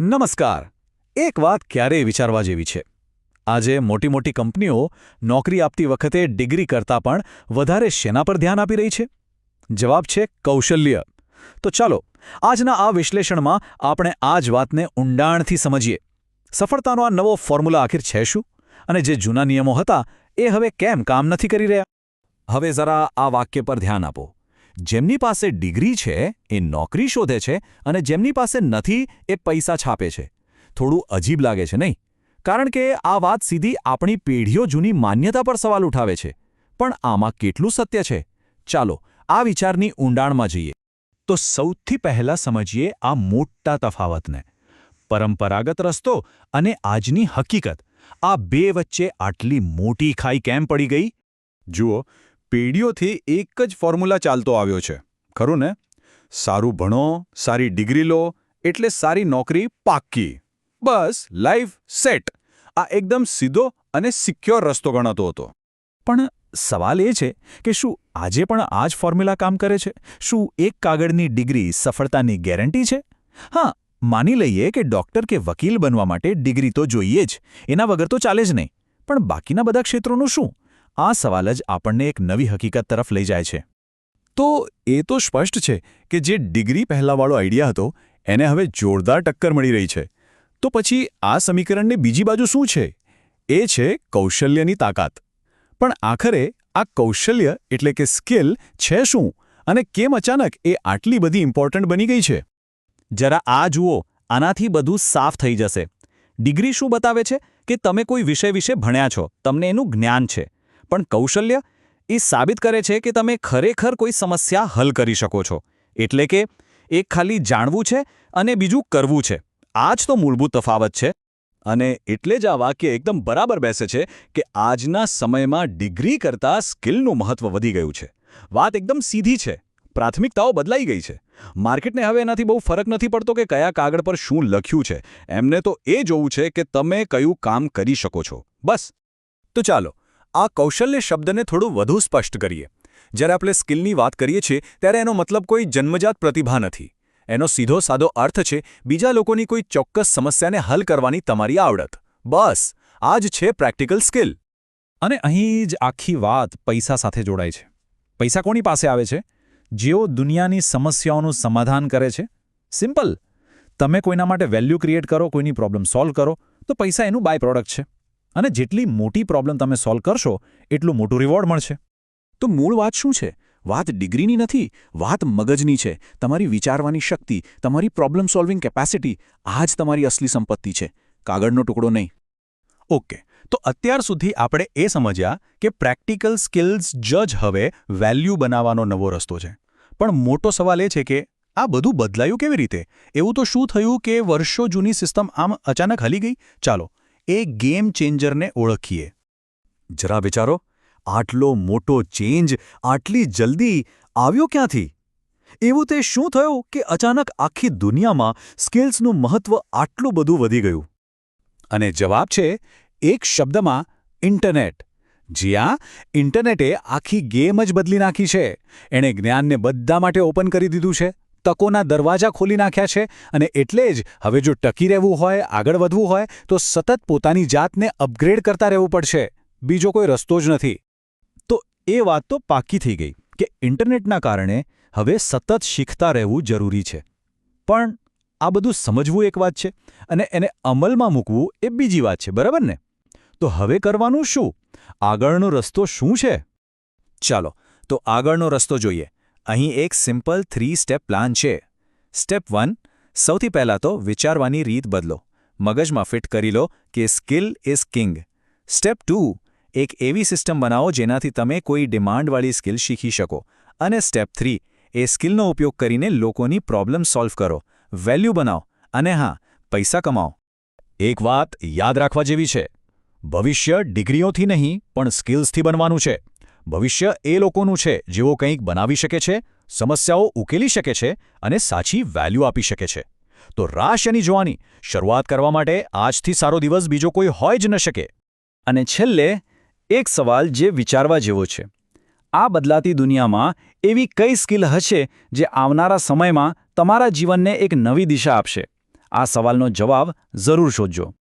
નમસ્કાર. એક વાત ક્યારેય વિચારવા જેવી છે. આજે મોટી મોટી કંપનીઓ નોકરી આપતી વખતે ડિગ્રી કરતાં પણ વધારે શેના પર ધ્યાન આપી રહી છે? જવાબ છે કૌશલ્ય. તો ચાલો આજના આ વિશ્લેષણમાં આપણે આ જ વાતને ઊંડાણથી સમજીએ. સફળતાનો આ નવો ફોર્મ્યુલા આખિર છે શું? અને જે જૂના નિયમો હતા એ હવે કેમ કામ નથી કરી રહ્યા? હવે જરા આ વાક્ય પર ધ્યાન આપો. જેમની પાસે ડિગ્રી છે એ નોકરી શોધે છે અને જેમની પાસે નથી એ પૈસા છાપે છે. થોડું અજીબ લાગે છે નહીં? કારણ કે આ વાત સીધી આપણી પેઢીઓ જૂની માન્યતા પર સવાલ ઉઠાવે છે. પણ આમાં કેટલું સત્ય છે? ચાલો આ વિચારની ઊંડાણમાં જઈએ. તો સૌથી પહેલાં સમજીએ આ મોટા તફાવતને. પરંપરાગત રસ્તો અને આજની હકીકત, આ બે વચ્ચે આટલી મોટી ખાઈ કેમ પડી ગઈ? જુઓ, પેઢીઓથી એક જ ફોર્મ્યુલા ચાલતો આવ્યો છે, ખરું ને? સારું ભણો, સારી ડિગ્રી લો, એટલે સારી નોકરી પાક્કી. બસ લાઈફ સેટ. આ એકદમ સીધો અને સિક્યોર રસ્તો ગણાતો હતો. પણ સવાલ એ છે કે શું આજે પણ આ જ ફોર્મ્યુલા કામ કરે છે? શું એક કાગળની ડિગ્રી સફળતાની ગેરંટી છે? હા, માની લઈએ કે ડૉક્ટર કે વકીલ બનવા માટે ડિગ્રી તો જોઈએ જ, એના વગર તો ચાલે જ નહીં. પણ બાકીના બધા ક્ષેત્રોનું શું? આ સવાલ જ આપણને એક નવી હકીકત તરફ લઈ જાય છે. તો એ તો સ્પષ્ટ છે કે જે ડિગ્રી પહેલાંવાળો આઈડિયા હતો એને હવે જોરદાર ટક્કર મળી રહી છે. તો પછી આ સમીકરણની બીજી બાજુ શું છે? એ છે કૌશલ્યની તાકાત. પણ આખરે આ કૌશલ્ય એટલે કે સ્કિલ છે શું? અને કેમ અચાનક એ આટલી બધી ઇમ્પોર્ટન્ટ બની ગઈ છે? જરા આ જુઓ, આનાથી બધું સાફ થઈ જશે. ડિગ્રી શું બતાવે છે કે તમે કોઈ વિષય વિશે ભણ્યા છો, તમને એનું જ્ઞાન છે. પણ કૌશલ્ય એ સાબિત કરે છે કે તમે ખરેખર કોઈ સમસ્યા હલ કરી શકો છો. એટલે કે એક ખાલી જાણવું છે અને બીજું કરવું છે. આ જ તો મૂળભૂત તફાવત છે. અને એટલે જ આ વાક્ય એકદમ બરાબર બેસે છે કે આજના સમયમાં ડિગ્રી કરતાં સ્કિલનું મહત્વ વધી ગયું છે. વાત એકદમ સીધી છે. પ્રાથમિકતાઓ બદલાઈ ગઈ છે. માર્કેટને હવે એનાથી બહુ ફરક નથી પડતો કે કયા કાગળ પર શું લખ્યું છે. એમને તો એ જોવું છે કે તમે કયું કામ કરી શકો છો. બસ. તો ચાલો આ કૌશલ્ય શબ્દને થોડું વધુ સ્પષ્ટ કરીએ. જ્યારે આપણે સ્કિલની વાત કરીએ છીએ ત્યારે એનો મતલબ કોઈ જન્મજાત પ્રતિભા નથી. એનો સીધો સાદો અર્થ છે બીજા લોકોની કોઈ ચોક્કસ સમસ્યાને હલ કરવાની તમારી આવડત. બસ આ જ છે પ્રેક્ટિકલ સ્કિલ. અને અહીં જ આખી વાત પૈસા સાથે જોડાય છે. પૈસા કોની પાસે આવે છે? જેઓ દુનિયાની સમસ્યાઓનું સમાધાન કરે છે. સિમ્પલ. તમે કોઈના માટે વેલ્યુ ક્રિએટ કરો, કોઈની પ્રોબ્લેમ સોલ્વ કરો, તો પૈસા એનું બાય પ્રોડક્ટ છે. અને જેટલી મોટી પ્રોબ્લેમ તમે સોલ્વ કરશો એટલું મોટું રિવોર્ડ મળશે. તો મૂળ વાત શું છે? વાત ડિગ્રીની નથી, વાત મગજની છે. તમારી વિચારવાની શક્તિ, તમારી પ્રોબ્લેમ સોલ્વિંગ કેપેસિટી, આ જ તમારી અસલી સંપત્તિ છે, કાગળનો ટુકડો નહીં. ઓકે, તો અત્યાર સુધી આપણે એ સમજ્યા કે પ્રેક્ટિકલ સ્કિલ્સ જ હવે વેલ્યુ બનાવવાનો નવો રસ્તો છે. પણ મોટો સવાલ એ છે કે આ બધું બદલાયું કેવી રીતે? એવું તો શું થયું કે વર્ષો જૂની સિસ્ટમ આમ અચાનક હલી ગઈ? ચાલો એ ગેમ ચેન્જરને ઓળખીએ. જરા વિચારો, આટલો મોટો ચેન્જ આટલી જલ્દી આવ્યો ક્યાંથી? એવું તે શું થયું કે અચાનક આખી દુનિયામાં સ્કિલ્સનું મહત્વ આટલું બધું વધી ગયું? અને જવાબ છે એક શબ્દમાં, ઇન્ટરનેટ. જ્યાં ઇન્ટરનેટે આખી ગેમ જ બદલી નાખી છે. એણે જ્ઞાનને બધા માટે ઓપન કરી દીધું છે, તકોના દરવાજા ખોલી નાખ્યા છે. અને એટલે જ હવે જો ટકી રહેવું હોય, આગળ વધવું હોય, તો સતત પોતાની જાતને અપગ્રેડ કરતા રહેવું પડશે. બીજો કોઈ રસ્તો જ નથી. તો એ વાત તો પાક્કી થઈ ગઈ કે ઇન્ટરનેટના કારણે હવે સતત શીખતા રહેવું જરૂરી છે. પણ આ બધું સમજવું એક વાત છે અને એને અમલમાં મૂકવું એ બીજી વાત છે, બરાબર ને? તો હવે કરવાનું શું? આગળનો રસ્તો શું છે? ચાલો તો આગળનો રસ્તો જોઈએ. અહીં એક સિમ્પલ 3 સ્ટેપ પ્લાન છે. સ્ટેપ 1, સૌથી પહેલાં તો વિચારવાની રીત બદલો. મગજમાં ફિટ કરી લો કે સ્કિલ ઇઝ કિંગ. સ્ટેપ 2, એક એવી સિસ્ટમ બનાવો જેનાથી તમે કોઈ ડિમાન્ડવાળી સ્કિલ શીખી શકો. અને સ્ટેપ 3, એ સ્કિલનો ઉપયોગ કરીને લોકોની પ્રોબ્લેમ સોલ્વ કરો, વેલ્યુ બનાવો અને હા, પૈસા કમાઓ. એક વાત યાદ રાખવા જેવી છે. ભવિષ્ય ડિગ્રીઓથી નહીં પણ સ્કિલ્સથી બનવાનું છે. ભવિષ્ય એ લોકોનું છે જેઓ કંઈક બનાવી શકે છે, સમસ્યાઓ ઉકેલી શકે છે અને સાચી વેલ્યુ આપી શકે છે. તો રાહ શેની જોવાની? શરૂઆત કરવા માટે આજથી સારો દિવસ બીજો કોઈ હોય જ ન શકે. અને છેલ્લે એક સવાલ જે વિચારવા જેવો છે. આ બદલાતી દુનિયામાં એવી કઈ સ્કિલ હશે જે આવનારા સમયમાં તમારા જીવનને એક નવી દિશા આપશે? આ સવાલનો જવાબ જરૂર શોધજો.